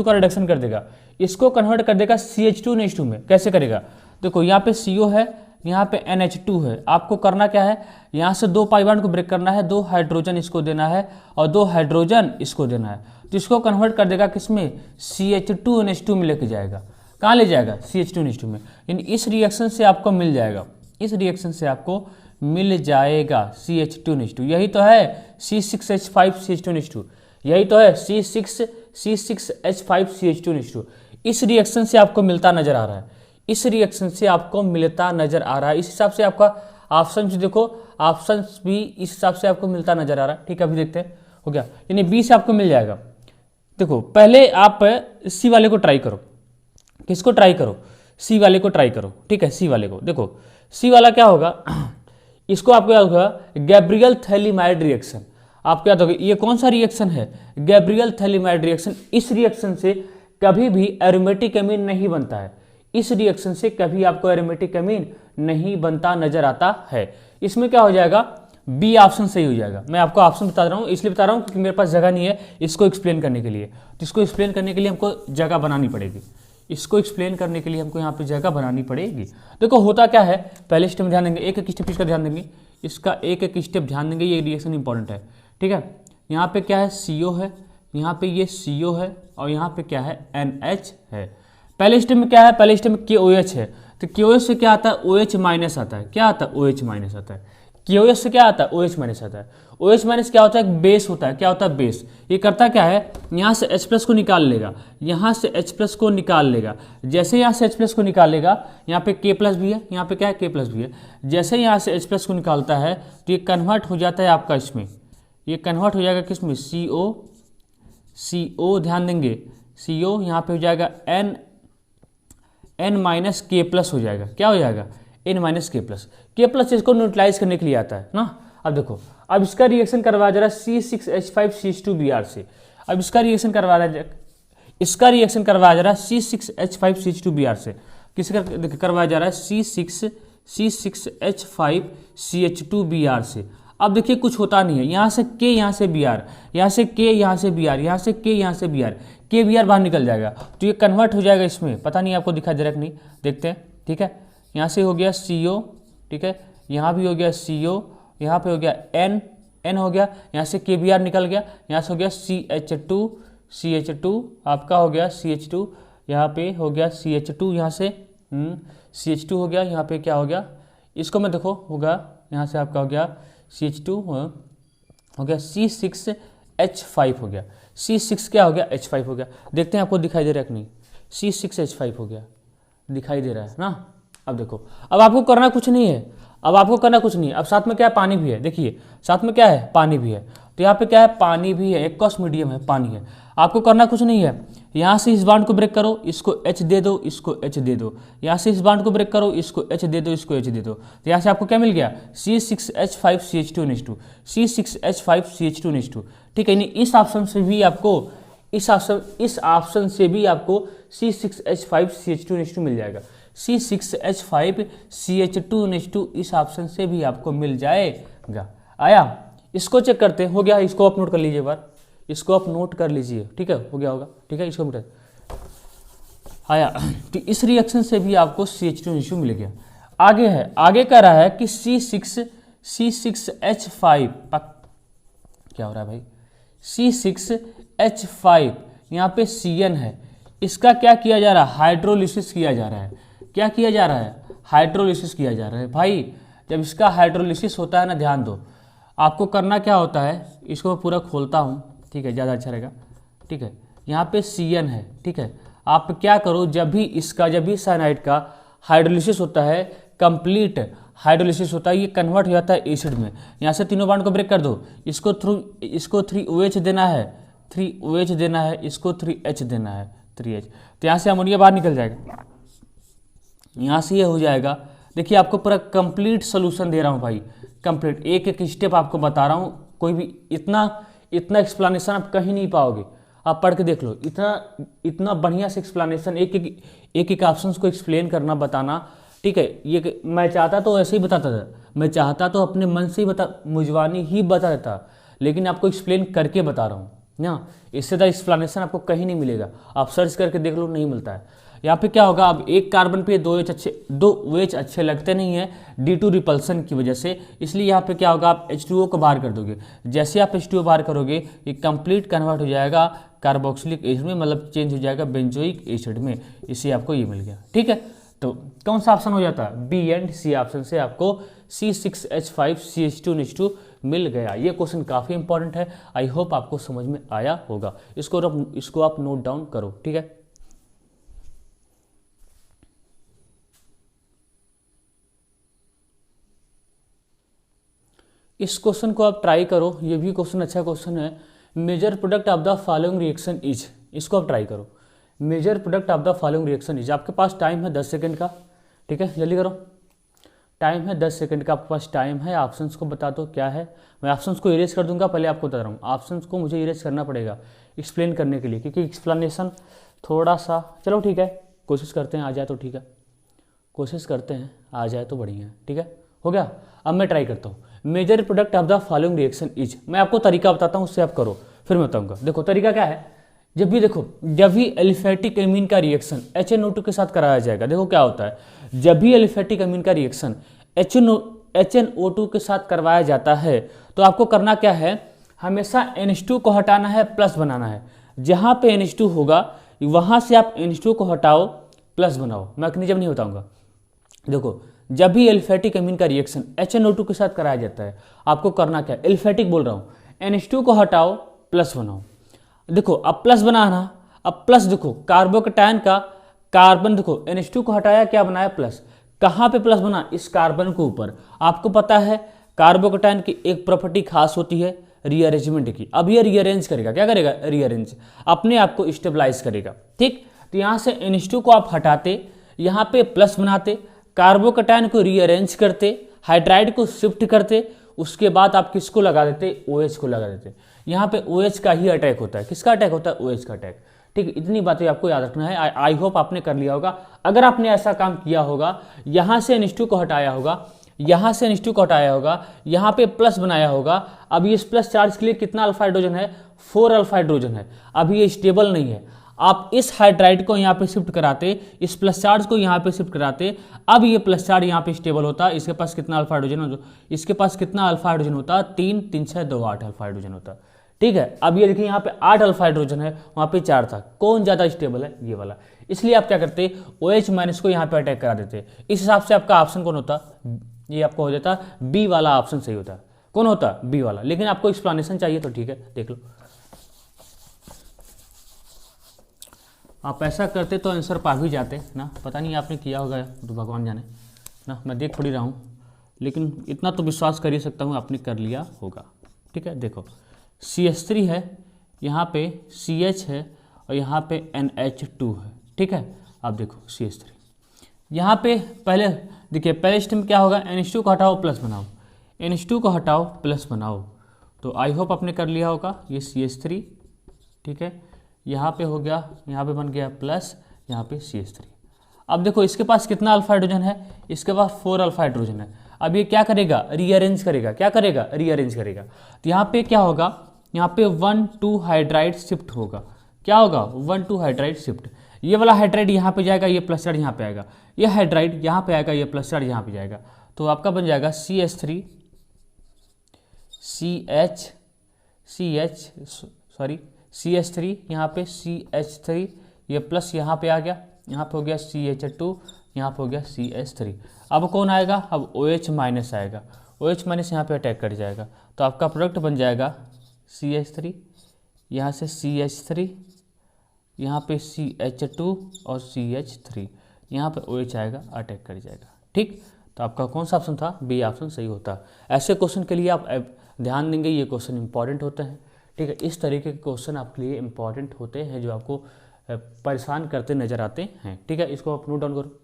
[SPEAKER 1] का रिडक्शन कर देगा, इसको कन्वर्ट कर देगा CH2NH2 में। कैसे करेगा, देखो यहाँ पे CO है, यहाँ पे NH2 है। आपको करना क्या है, यहाँ से 2 पाई बॉन्ड को ब्रेक करना है, 2 हाइड्रोजन इसको देना है और 2 हाइड्रोजन इसको देना है। तो इसको कन्वर्ट कर देगा किसमें, CH2NH2 में लेके जाएगा। कहाँ ले जाएगा, CH2NH2 में। यानी इस रिएक्शन से आपको मिल जाएगा, इस रिएक्शन से आपको मिल जाएगा CH2NH2। यही तो है C6H5CH2NH2, यही तो है C6H5CH2NH2। इस रिएक्शन से आपको मिलता नजर आ रहा है, इस रिएक्शन से आपको मिलता नजर आ रहा है। इस हिसाब से आपका ऑप्शन देखो, ऑप्शन भी इस हिसाब से आपको मिलता नजर आ रहा है, ठीक है। अभी देखते हैं, हो गया, यानी B से आपको मिल जाएगा। देखो पहले आप C वाले को ट्राई करो, किसको ट्राई करो, C वाले को ट्राई करो, ठीक है। C वाले को देखो, C वाला क्या होगा, इसको आपको याद होगा गैब्रियल थैलीमाइड रिएक्शन। आपको याद होगा ये कौन सा रिएक्शन है, गैब्रियल थैलीमाइड रिएक्शन। इस रिएक्शन से कभी भी एरोमेटिक एमीन नहीं बनता है, इस रिएक्शन से कभी आपको एरोमेटिक एमीन नहीं बनता नजर आता है। इसमें क्या हो जाएगा, B ऑप्शन सही हो जाएगा। मैं आपको ऑप्शन बता रहा हूँ, इसलिए बता रहा हूँ क्योंकि मेरे पास जगह नहीं है इसको एक्सप्लेन करने के लिए। तो इसको एक्सप्लेन करने के लिए हमको जगह बनानी पड़ेगी, इसको एक्सप्लेन करने के लिए हमको यहाँ पे जगह बनानी पड़ेगी। देखो होता क्या है, पहले स्टेप में ध्यान देंगे, एक एक स्टेप इसका ध्यान देंगे, इसका एक एक स्टेप ध्यान देंगे, ये रिएक्शन इंपॉर्टेंट है, ठीक है। यहाँ पे क्या है, CO है, यहाँ पे ये CO है और यहाँ पे क्या है, NH है। पहले स्टेप में क्या है, पहले स्टेप में KOH है, तो KOH से क्या आता है, OH माइनस आता है। क्या आता है, OH माइनस आता है। KOH से क्या आता है, OH माइनस आता है। OH माइनस क्या होता है, बेस होता है। क्या होता है, बेस। ये करता क्या है, यहाँ से H प्लस को निकाल लेगा, यहाँ से H प्लस को निकाल लेगा। जैसे यहाँ से H प्लस को निकाल लेगा, यहाँ पे K प्लस भी है, यहाँ पे क्या है, K प्लस भी है। जैसे यहाँ से H प्लस को निकालता है तो ये कन्वर्ट हो जाता है आपका इसमें, ये कन्वर्ट हो जाएगा किसमें, CO ध्यान देंगे, CO यहाँ पे हो जाएगा N माइनस K प्लस हो जाएगा। क्या हो जाएगा, N माइनस के प्लस इसको न्यूट्रलाइज करने के लिए आता है ना। अब देखो, अब इसका रिएक्शन करवाया जा रहा है C6H5CH2Br से। अब इसका रिएक्शन करवाया जा रहा है C6H5CH2Br से। किसका करवाया जा रहा है? C6H5CH2Br से। अब देखिए कुछ होता नहीं है, यहाँ से K, यहाँ से Br, यहाँ से K, यहाँ से Br, यहाँ से K, यहाँ से Br, K Br बाहर निकल जाएगा तो ये कन्वर्ट हो जाएगा इसमें। पता नहीं आपको दिखा दे रहा कि नहीं, देखते हैं। ठीक है, यहाँ से हो गया CO, ठीक है, यहाँ भी हो गया CO, यहाँ पे हो गया N हो गया, यहाँ से K Br निकल गया, यहाँ से हो गया CH2 आपका हो गया CH2, यहाँ पे हो गया CH2, यहाँ से CH2 हो गया, यहाँ पे क्या हो गया, इसको मैं देखो होगा, यहाँ से आपका हो गया CH2 हो गया C6H5 हो गया, C6 क्या हो गया H5 हो गया। देखते हैं आपको दिखाई दे रहा है कि नहीं, C6H5 हो गया, दिखाई दे रहा है ना। अब देखो, अब आपको करना कुछ नहीं है, अब साथ में क्या है, पानी भी है। देखिए साथ में क्या है, पानी भी है। तो यहाँ पे क्या है, पानी भी है, एक्वस मीडियम है, पानी है। आपको करना कुछ नहीं है, यहाँ से इस बांड को ब्रेक करो, इसको H दे दो, इसको H दे दो, यहाँ से इस बांड को ब्रेक करो, इसको H दे दो, इसको H दे दो। तो यहाँ से आपको क्या मिल गया, C6H5CH2NH2, C6H5CH2NH2। ठीक है, इस ऑप्शन से भी आपको C6H5CH2NH2 मिल जाएगा। C6H5CH2NH2 इस ऑप्शन से भी आपको मिल जाएगा। आया, इसको चेक करते हैं, हो गया। इसको आप नोट कर लीजिए, बार इसको आप नोट कर लीजिए। ठीक है, हो गया होगा। ठीक है, इसको मिटा आया। तो इस रिएक्शन से भी आपको CH2NH2 मिल गया। आगे है, आगे कह रहा है कि C6H5 क्या हो रहा है भाई, C6H5 यहाँ पे CN है, इसका क्या किया जा रहा है, हाइड्रोलिसिस किया जा रहा है। क्या किया जा रहा है, हाइड्रोलिसिस किया जा रहा है। भाई जब इसका हाइड्रोलिसिस होता है ना, ध्यान दो, आपको करना क्या होता है, इसको मैं पूरा खोलता हूँ, ठीक है, ज़्यादा अच्छा रहेगा। ठीक है, यहाँ पे CN है, ठीक है, आप क्या करो, जब भी साइनाइड का हाइड्रोलिसिस होता है, कंप्लीट हाइड्रोलिसिस होता है, ये कन्वर्ट हो जाता है एसिड में। यहाँ से तीनों बॉन्ड को ब्रेक कर दो, इसको 3OH देना है, 3OH देना है, इसको 3H देना है, 3H। तो यहाँ से अमोनिया बाहर निकल जाएगा, यहाँ से ये हो जाएगा। देखिए आपको पूरा कंप्लीट सोल्यूशन दे रहा हूँ भाई, कंप्लीट एक एक स्टेप आपको बता रहा हूँ। कोई भी इतना एक्सप्लेनेशन आप कहीं नहीं पाओगे, आप पढ़ के देख लो। इतना बढ़िया से एक्सप्लेनेशन, एक ऑप्शंस को एक्सप्लेन करना, बताना। ठीक है, ये मैं चाहता तो ऐसे ही बताता था, मैं चाहता तो अपने मन से ही मुजवानी ही बता देता, लेकिन आपको एक्सप्लेन करके बता रहा हूँ ना। इससे ज़्यादा एक्सप्लेनेशन आपको कहीं नहीं मिलेगा, आप सर्च करके देख लो, नहीं मिलता है। यहाँ पे क्या होगा, अब एक कार्बन पे दो OH अच्छे लगते नहीं है D2 रिपल्सन की वजह से, इसलिए यहाँ पे क्या होगा, आप H2O को बाहर कर दोगे। जैसे आप H2O बाहर करोगे, ये कंप्लीट कन्वर्ट हो जाएगा कार्बोक्सिलिक एसिड में, मतलब चेंज हो जाएगा बेंजोइक एसिड में। इससे आपको ये मिल गया। ठीक है, तो कौन सा ऑप्शन हो जाता है, B एंड C ऑप्शन से आपको C6H5CH2NH2 मिल गया। ये क्वेश्चन काफ़ी इंपॉर्टेंट है, आई होप आपको समझ में आया होगा। इसको आप नोट डाउन करो। ठीक है, इस क्वेश्चन को आप ट्राई करो, ये भी क्वेश्चन अच्छा क्वेश्चन है। Major product of the following reaction is, इसको आप ट्राई करो। Major product of the following reaction is, आपके पास टाइम है 10 सेकंड का। ठीक है, जल्दी करो, टाइम है 10 सेकंड का आपके पास टाइम है। ऑप्शंस को बता दो क्या है, मैं ऑप्शंस को इरेज कर दूंगा, पहले आपको बता रहा हूँ। ऑप्शंस को मुझे इरेज करना पड़ेगा एक्सप्लेन करने के लिए, क्योंकि एक्सप्लेनेशन थोड़ा सा, चलो ठीक है, कोशिश करते हैं आ जाए तो ठीक है, कोशिश करते हैं आ जाए तो बढ़िया है। ठीक है, हो गया। अब मैं ट्राई करता हूँ। Major product of the following reaction is, मैं आपको तरीका बताता हूँ, उससे आप करो, फिर मैं बताऊंगा। देखो तरीका क्या है, जब भी एलिफेटिक एमीन का रिएक्शन HNO2 के साथ कराया जाएगा, देखो क्या होता है, जब भी एलिफेटिक एमीन का रिएक्शन HNO2 के साथ करवाया जाता है, तो आपको करना क्या है, हमेशा NH2 को हटाना है, प्लस बनाना है। जहाँ पे NH2 होगा वहाँ से आप NH2 को हटाओ, प्लस बनाओ। मैकेनिज्म नहीं बताऊंगा। देखो जब भी एलिफेटिक एमीन का रिएक्शन HNO2 के साथ कराया जाता है, आपको करना क्या है, एलिफेटिक बोल रहा हूँ, NH2 को हटाओ, प्लस बनाओ। देखो अब प्लस बनाना, अब प्लस देखो कार्बोकैटायन का कार्बन, देखो NH2 को हटाया, क्या बनाया, प्लस। कहाँ पे प्लस बना, इस कार्बन के ऊपर। आपको पता है कार्बोकैटायन की एक प्रॉपर्टी खास होती है रीअरेंजमेंट की। अब ये रीअरेंज करेगा, क्या करेगा, रीअरेंज, अपने आप को स्टेबलाइज करेगा। ठीक, तो यहाँ से NH2 को आप हटाते, यहाँ पे प्लस बनाते, कार्बोकैटायन को रीअरेंज करते, हाइड्राइड को शिफ्ट करते, उसके बाद आप किसको लगा देते, OH को लगा देते। यहाँ पे OH का ही अटैक होता है। किसका अटैक होता है, OH का अटैक। ठीक है, इतनी बातें आपको याद रखना है। आई होप आपने कर लिया होगा। अगर आपने ऐसा काम किया होगा, यहाँ से NH2 को हटाया होगा, यहाँ से NH2 को हटाया होगा, यहाँ पे प्लस बनाया होगा। अब ये इस प्लस चार्ज के लिए कितना अल्फा हाइड्रोजन है, 4 अल्फा हाइड्रोजन है। अब ये स्टेबल नहीं है। आप इस हाइड्राइड को यहाँ पे शिफ्ट कराते, इस प्लस चार्ज को यहाँ पे शिफ्ट कराते, अब ये प्लस चार्ज यहाँ पे स्टेबल होता। इसके पास कितना अल्फा हाइड्रोजन होता, इसके पास कितना अल्फा हाइड्रोजन होता, 3 3 6 2 8 अल्फा हाइड्रोजन होता। ठीक है, अब ये देखिए यहाँ पे 8 अल्फा हाइड्रोजन है, वहाँ पे 4 था। कौन ज़्यादा स्टेबल है, ये वाला। इसलिए आप क्या करते, OH माइनस को यहाँ पे अटैक करा देते। इस हिसाब से आपका ऑप्शन कौन होता, ये आपको हो जाता बी वाला ऑप्शन सही होता। कौन होता, बी वाला। लेकिन आपको एक्सप्लेनेशन चाहिए तो ठीक है, देख लो। आप ऐसा करते तो आंसर पा भी जाते ना, पता नहीं आपने किया होगा तो भगवान जाने ना, मैं देख थोड़ी रहा हूँ, लेकिन इतना तो विश्वास कर ही सकता हूँ आपने कर लिया होगा। ठीक है, देखो CH3 है, यहाँ पे CH है और यहाँ पे NH2 है। ठीक है, अब देखो CH3 यहाँ पे पहले देखिए, पहले स्टेप में क्या होगा, NH2 को हटाओ प्लस बनाओ, NH2 को हटाओ प्लस बनाओ। तो आई होप आपने कर लिया होगा। ये CH3, ठीक है, यहाँ पे हो गया, यहाँ पे बन गया प्लस, यहाँ पे CH3। अब देखो इसके पास कितना अल्फा हाइड्रोजन है, इसके पास 4 अल्फा हाइड्रोजन है। अब ये क्या करेगा, रीअरेंज करेगा। क्या करेगा, रीअरेंज करेगा। तो यहाँ पे क्या होगा, यहाँ पे 1 2 हाइड्राइड शिफ्ट होगा। क्या होगा, 1 2 हाइड्राइड शिफ्ट। ये वाला हाइड्राइड यहाँ पे जाएगा, ये प्लस चार्ज यहाँ पे आएगा। ये हाइड्राइड यहाँ पे आएगा, ये प्लस चार्ज यहाँ पे जाएगा। तो आपका बन जाएगा CH3 CH3 यहाँ पे CH3, ये प्लस यहाँ पे आ गया, यहाँ पे हो गया CH2, यहाँ पे हो गया CH3। अब कौन आएगा, अब OH माइनस आएगा। OH माइनस यहाँ पे अटैक कर जाएगा। तो आपका प्रोडक्ट बन जाएगा CH3, यहाँ से CH3, यहाँ पे CH2 और CH3, यहाँ पे OH आएगा, अटैक कर जाएगा। ठीक, तो आपका कौन सा ऑप्शन था, बी ऑप्शन सही होता। ऐसे क्वेश्चन के लिए आप ध्यान देंगे, ये क्वेश्चन इंपॉर्टेंट होते हैं। ठीक है, इस तरीके के क्वेश्चन आपके लिए इंपॉर्टेंट होते हैं जो आपको परेशान करते नजर आते हैं। ठीक है, इसको आप नोट डाउन करो।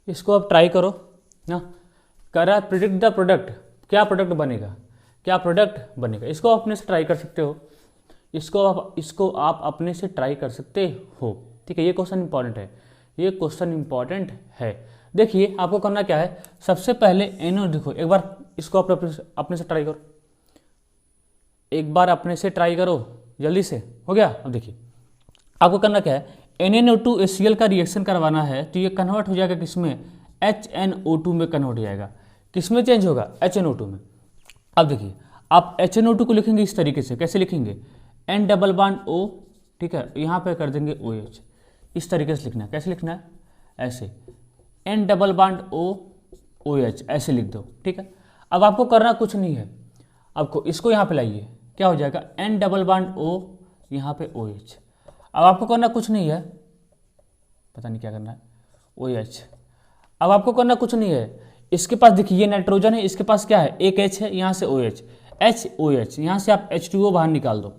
[SPEAKER 1] इसको आप ट्राई करो ना। कर रहा प्रिडिक्ट द प्रोडक्ट, क्या प्रोडक्ट बनेगा, क्या प्रोडक्ट बनेगा। इसको आप अपने से ट्राई कर सकते हो, इसको आप अपने से ट्राई कर सकते हो। ठीक है, ये क्वेश्चन इंपॉर्टेंट है, ये क्वेश्चन इंपॉर्टेंट है। देखिए आपको करना क्या है, सबसे पहले NO, देखो एक बार इसको अपने से ट्राई करो, एक बार अपने से ट्राई करो, जल्दी से हो गया। अब देखिए आपको करना क्या है, NaNO2HCl का रिएक्शन करवाना है तो ये कन्वर्ट हो जाएगा किसमें, HNO2 में कन्वर्ट हो जाएगा। किसमें चेंज होगा, HNO2 में। अब देखिए आप HNO2 को लिखेंगे इस तरीके से, कैसे लिखेंगे, N डबल बॉन्ड O, ठीक है, यहाँ पे कर देंगे OH। इस तरीके से लिखना है, कैसे लिखना है, ऐसे N double bond O OH, ऐसे लिख दो। ठीक है, अब आपको करना कुछ नहीं है, आपको इसको यहाँ पे लाइए, क्या हो जाएगा, N डबल बॉन्ड O, यहाँ पे OH। अब आपको करना कुछ नहीं है, पता नहीं क्या करना है, OH। अब आपको करना कुछ नहीं है, इसके पास देखिए ये नाइट्रोजन है, इसके पास क्या है, एक H है, यहाँ से OH, HOH, यहाँ से आप H2O बाहर निकाल दो,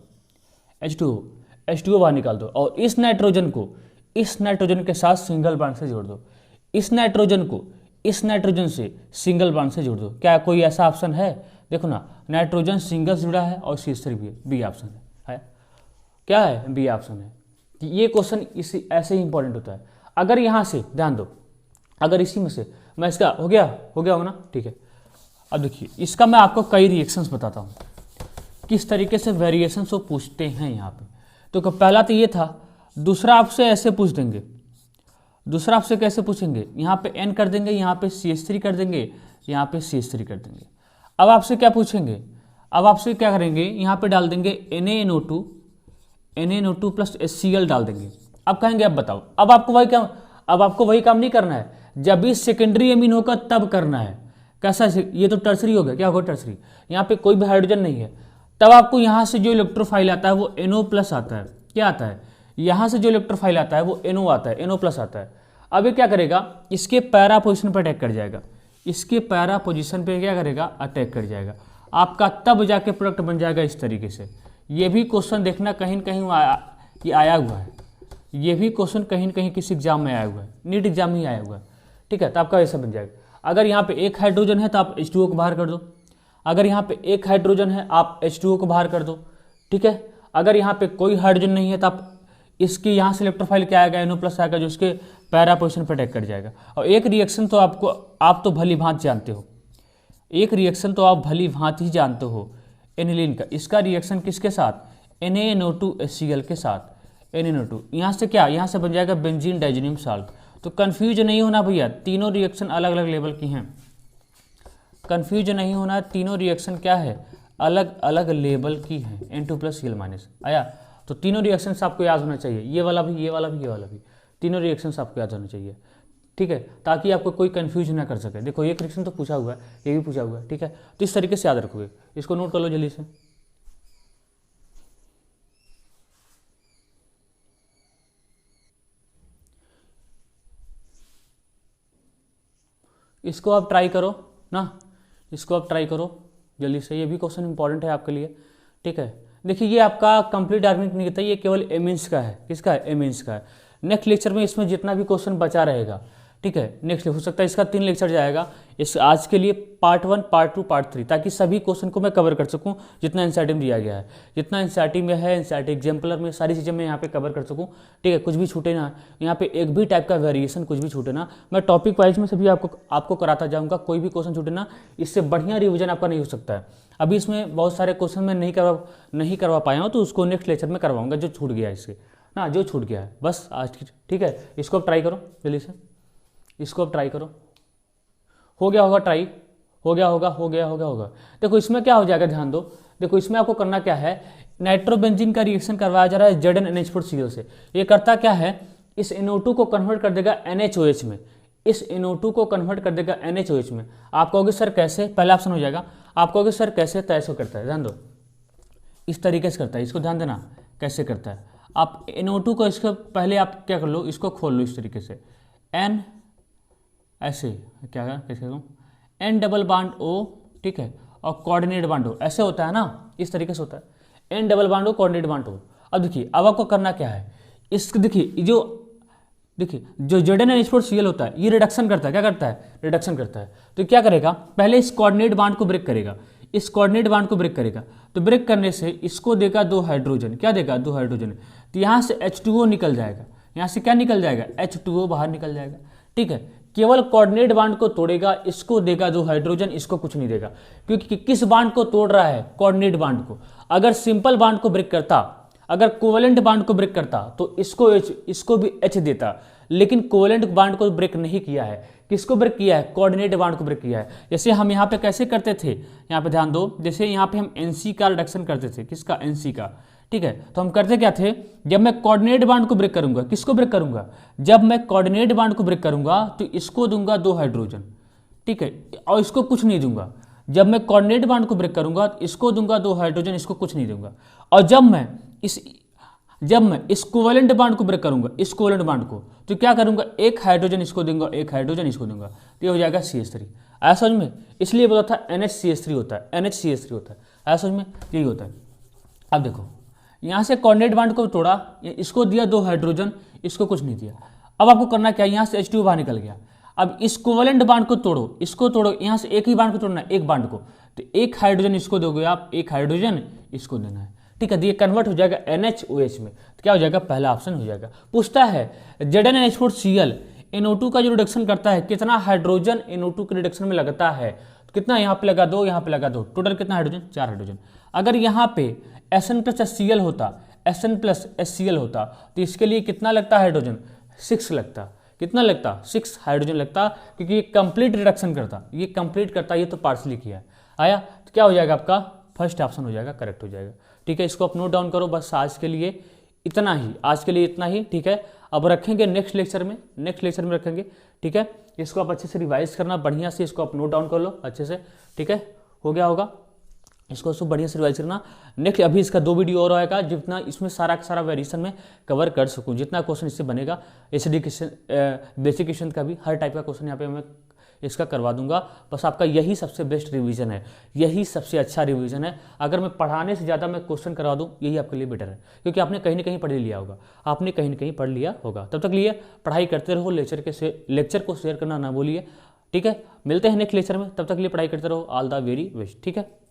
[SPEAKER 1] H2O बाहर निकाल दो, और इस नाइट्रोजन को इस नाइट्रोजन के साथ सिंगल बॉन्ड से जोड़ दो, इस नाइट्रोजन को इस नाइट्रोजन से सिंगल बॉन्ड से जोड़ दो। क्या कोई ऐसा ऑप्शन है, देखो ना, नाइट्रोजन सिंगल से जुड़ा है और CH3 भी है, बी ऑप्शन है, क्या है, बी ऑप्शन है। ये क्वेश्चन इसी ऐसे ही इंपॉर्टेंट होता है। अगर यहाँ से ध्यान दो, अगर इसी में से मैं इसका हो गया होगा ना, ठीक है। अब देखिए इसका मैं आपको कई रिएक्शंस बताता हूँ, किस तरीके से वेरिएशंस वो पूछते हैं यहाँ पे। तो पहला तो ये था, दूसरा आपसे ऐसे पूछ देंगे, दूसरा आपसे कैसे पूछेंगे, यहाँ पे N कर देंगे, यहाँ पे CH3 कर देंगे, यहाँ पे CH3 कर देंगे। अब आपसे क्या पूछेंगे, अब आपसे क्या करेंगे, यहाँ पे डाल देंगे NaNO2 प्लस HCl डाल देंगे। अब कहेंगे अब बताओ, अब आपको वही काम नहीं करना है, जब भी सेकेंडरी एमीन होगा तब करना है। कैसा, ये तो टर्सरी हो गया, क्या होगा टर्सरी, यहाँ पे कोई भी हाइड्रोजन नहीं है, तब आपको यहाँ से जो इलेक्ट्रोफाइल आता है वो NO प्लस आता है। क्या आता है, यहाँ से जो इलेक्ट्रोफाइल आता है वो NO आता है, NO प्लस आता है। अब ये क्या करेगा, इसके पैरा पोजिशन पर अटैक कर जाएगा, इसके पैरा पोजीशन पे क्या करेगा, अटैक कर जाएगा। आपका तब जाके प्रोडक्ट बन जाएगा इस तरीके से। ये भी क्वेश्चन देखना कहीं न कहीं ये आया हुआ है, ये भी क्वेश्चन कहीं न कहीं किसी एग्जाम में आया हुआ है, नीट एग्जाम में ही आया हुआ है, ठीक है। तो आपका ऐसा बन जाएगा। अगर यहाँ पे एक हाइड्रोजन है तो आप H2O को बाहर कर दो, अगर यहाँ पे एक हाइड्रोजन है आप H2O को बाहर कर दो, ठीक है। अगर यहाँ पे कोई हाइड्रोजन नहीं है तो आप इसकी यहाँ से इलेक्ट्रोफाइल क्या आएगा, NO+ आएगा, जो उसके पैरा पोजीशन पर अटैक कर जाएगा। और एक रिएक्शन तो आप तो भली भांति जानते हो, एक रिएक्शन तो आप भली भांति ही जानते हो एनिलीन का। इसका रिएक्शन किसके साथ, NaNO2HCl के साथ, NaNO2। यहाँ से क्या, यहाँ से बन जाएगा बेंजीन डाइजीनियम साल्ट। तो कन्फ्यूज नहीं होना भैया, तीनों रिएक्शन अलग अलग लेवल की हैं, कन्फ्यूज नहीं होना, तीनों रिएक्शन क्या है, अलग अलग लेवल की है। N2+Cl- आया। तो तीनों रिएक्शंस आपको याद होना चाहिए, ये वाला भी, ये वाला भी, ये वाला भी, तीनों रिएक्शंस आपको याद होना चाहिए, ठीक है, ताकि आपको कोई कंफ्यूज ना कर सके। देखो एक रिएक्शन तो पूछा हुआ है, ये भी पूछा हुआ है, ठीक है। तो इस तरीके से याद रखोगे, इसको नोट कर लो जल्दी से। इसको आप ट्राई करो ना, इसको आप ट्राई करो जल्दी से, ये भी क्वेश्चन इंपॉर्टेंट है आपके लिए, ठीक है। देखिए ये आपका कंप्लीट आर्गेनिक नहीं कहता, ये केवल एमिन्स का है, किसका है, एमिन्स का है। नेक्स्ट लेक्चर में इसमें जितना भी क्वेश्चन बचा रहेगा, ठीक है, नेक्स्ट हो सकता है इसका 3 लेक्चर जाएगा। इस आज के लिए पार्ट 1, पार्ट 2, पार्ट 3, ताकि सभी क्वेश्चन को मैं कवर कर सकूं, जितना एनसीईआरटी में दिया गया है, जितना एनसीईआरटी में है, एनसीईआरटी एग्जाम्पलर में सारी चीज़ें मैं यहाँ पे कवर कर सकूं, ठीक है। कुछ भी छूटे ना, यहाँ पे एक भी टाइप का वेरिएशन कुछ भी छूटे ना, मैं टॉपिक वाइज में सभी आपको कराता जाऊँगा, कोई भी क्वेश्चन छूटे ना, इससे बढ़िया रिविजन आपका नहीं हो सकता है। अभी इसमें बहुत सारे क्वेश्चन मैं नहीं करवा पाया हूँ, तो उसको नेक्स्ट लेक्चर में करवाऊँगा, जो छूट गया है इससे ना, जो छूट गया है बस आज की, ठीक है। इसको आप ट्राई करो जल्दी से, इसको अब ट्राई करो, हो गया होगा ट्राई, हो गया होगा। देखो इसमें क्या हो जाएगा, ध्यान दो, देखो इसमें आपको करना क्या है, नाइट्रोबेंजीन का रिएक्शन करवाया जा रहा है ZnNH4Cl से। ये करता क्या है, इस NO2 को कन्वर्ट कर देगा NaOH में, इस NO2 को कन्वर्ट कर देगा NaOH में। आप कहोगे सर कैसे, पहला ऑप्शन हो जाएगा, आप कहोगे सर कैसे, तो ऐसे करता है, ध्यान दो, इस तरीके से करता है, इसको ध्यान देना कैसे करता है। आप NO2 को, इसको पहले आप क्या कर लो, इसको खोल लो इस तरीके से, N ऐसे, क्या कैसे करूँ, N डबल बांड O, ठीक है, और कोऑर्डिनेट बांड O, ऐसे होता है ना, इस तरीके से होता है, N double bond O, coordinate bond O। अब देखिए, अब आपको करना क्या है, इस देखिए जो ZnNH4Cl होता है, ये रिडक्शन करता है, क्या करता है, रिडक्शन करता है। तो क्या करेगा, पहले इस कोऑर्डिनेट बांड को ब्रेक करेगा, इस कोऑर्डिनेट बांड को ब्रेक करेगा, तो ब्रेक करने से इसको देगा 2 हाइड्रोजन, क्या देगा, 2 हाइड्रोजन। तो यहाँ से H2O निकल जाएगा, यहाँ से क्या निकल जाएगा, H2O बाहर निकल जाएगा, ठीक है। केवल कोऑर्डिनेट बांड को तोड़ेगा, इसको देगा 2 हाइड्रोजन, इसको कुछ नहीं देगा, क्योंकि किस बांड को तोड़ रहा है, कोऑर्डिनेट बांड को। अगर सिंपल बांड को ब्रेक करता, अगर कोवेलेंट बांड को ब्रेक करता, तो इसको भी H देता, लेकिन कोवेलेंट बांड को ब्रेक नहीं किया है। किसको ब्रेक किया है, कोऑर्डिनेट बांड को ब्रेक किया है। जैसे हम यहाँ पे कैसे करते थे, यहाँ पे ध्यान दो, जैसे यहाँ पे हम NC का रिडक्शन करते थे, किसका, NC का, ठीक है। तो हम करते क्या थे, जब मैं कोऑर्डिनेट बांड को ब्रेक करूंगा, किसको ब्रेक करूंगा, जब मैं कोऑर्डिनेट बांड को ब्रेक करूंगा तो इसको दूंगा 2 हाइड्रोजन, ठीक है, और इसको कुछ नहीं दूंगा। जब मैं कोऑर्डिनेट बांड को ब्रेक करूंगा तो इसको दूंगा 2 हाइड्रोजन, इसको कुछ नहीं दूंगा। और जब मैं इस कोवेलेंट बांड को ब्रेक करूंगा, इस कोवेलेंट बांड को, तो क्या करूंगा, 1 हाइड्रोजन इसको दूंगा, 1 हाइड्रोजन इसको दूंगा, तो ये हो जाएगा CH3। आया समझ में, इसलिए बोला था NHCH3 होता है, NHCH3 होता है, आया समझ में, यही होता है। अब देखो यहाँ से कोऑर्डिनेट बांड को तोड़ा, इसको दिया 2 हाइड्रोजन, इसको कुछ नहीं दिया। अब आपको करना क्या, यहाँ से H2O बाहर निकल गया। अब इस कोवेलेंट बांड को तोड़ो, इसको तोड़ो, यहाँ से एक ही बांड को तोड़ना है, एक बांड को, तो 1 हाइड्रोजन इसको दोगे आप, 1 हाइड्रोजन इसको देना है, ठीक है। तो ये कन्वर्ट हो जाएगा NaOH में, तो क्या हो जाएगा, पहला ऑप्शन हो जाएगा। पूछता है ZnNH4Cl NO2 का जो रिडक्शन करता है, कितना हाइड्रोजन NO2 के रिडक्शन में लगता है, तो कितना, यहाँ पे लगा 2, यहाँ पे लगा 2, टोटल कितना हाइड्रोजन, 4 हाइड्रोजन। अगर यहाँ पे Sn+HCl होता, Sn+HCl होता, तो इसके लिए कितना लगता हाइड्रोजन, 6 लगता, कितना लगता, 6 हाइड्रोजन लगता, क्योंकि ये कंप्लीट रिडक्शन करता, ये कंप्लीट करता, ये तो पार्सली किया है। आया, तो क्या हो जाएगा, आपका फर्स्ट ऑप्शन हो जाएगा, करेक्ट हो जाएगा, ठीक है। इसको आप नोट डाउन करो, बस आज के लिए इतना ही, आज के लिए इतना ही, ठीक है। अब रखेंगे नेक्स्ट लेक्चर में रखेंगे, ठीक है। इसको आप अच्छे से रिवाइज करना, बढ़िया से इसको आप नोट डाउन कर लो अच्छे से, ठीक है, हो गया होगा। इसको सब बढ़िया से रिवाइज करना। नेक्स्ट अभी इसका 2 वीडियो और आएगा, जितना इसमें सारा का सारा वेरिएशन में कवर कर सकूँ, जितना क्वेश्चन इससे बनेगा, एसडी क्वेश्चन, बेसिक क्वेश्चन का भी, हर टाइप का क्वेश्चन यहाँ पे मैं इसका करवा दूंगा। बस आपका यही सबसे बेस्ट रिवीजन है, यही सबसे अच्छा रिवीजन है। अगर मैं पढ़ाने से ज़्यादा मैं क्वेश्चन करवा दूँ, यही आपके लिए बेटर है, क्योंकि आपने कहीं ना कहीं पढ़ लिया होगा, आपने कहीं ना कहीं पढ़ लिया होगा। तब तक लिए पढ़ाई करते रहो, लेक्चर को शेयर करना ना भूलिए। ठीक है, मिलते हैं नेक्स्ट लेक्चर में, तब तक लिए पढ़ाई करते रहो। All the very best. ठीक है।